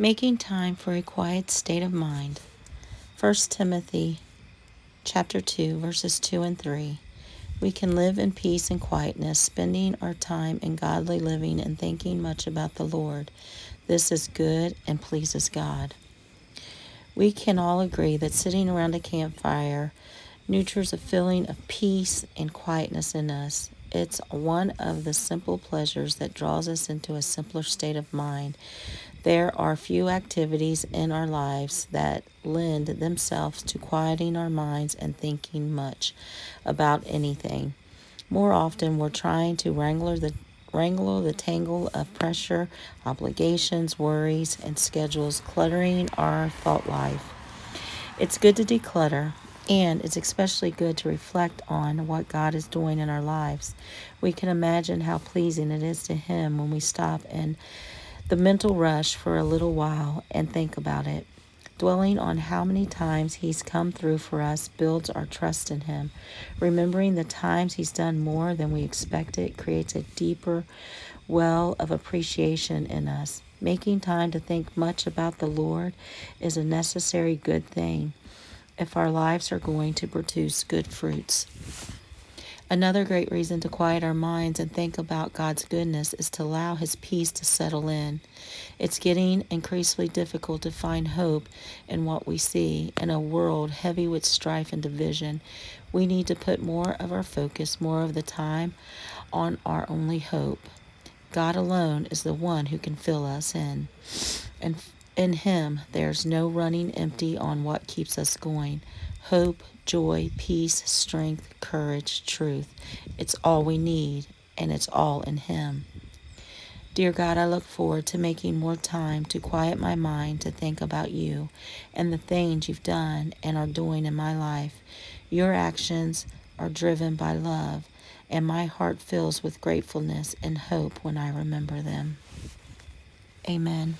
Making time for a quiet state of mind. 1 Timothy chapter 2 verses 2 and 3. We can live in peace and quietness, spending our time in godly living and thinking much about the Lord. This is good and pleases God. We can all agree that sitting around a campfire nurtures a feeling of peace and quietness in us. It's one of the simple pleasures that draws us into a simpler state of mind. There are few activities in our lives that lend themselves to quieting our minds and thinking much about anything. More often, we're trying to wrangle the tangle of pressure, obligations, worries, and schedules cluttering our thought life. It's good to declutter, and it's especially good to reflect on what God is doing in our lives. We can imagine how pleasing it is to Him when we stop in the mental rush for a little while and think about it. Dwelling on how many times He's come through for us builds our trust in Him. Remembering the times He's done more than we expected creates a deeper well of appreciation in us. Making time to think much about the Lord is a necessary good thing if our lives are going to produce good fruits. Another great reason to quiet our minds and think about God's goodness is to allow His peace to settle in. It's getting increasingly difficult to find hope in what we see. In a world heavy with strife and division, we need to put more of our focus, more of the time, on our only hope. God alone is the one who can fill us in. And in Him, there's no running empty on what keeps us going. Hope, joy, peace, strength, courage, truth. It's all we need, and it's all in Him. Dear God, I look forward to making more time to quiet my mind to think about You and the things You've done and are doing in my life. Your actions are driven by love, and my heart fills with gratefulness and hope when I remember them. Amen.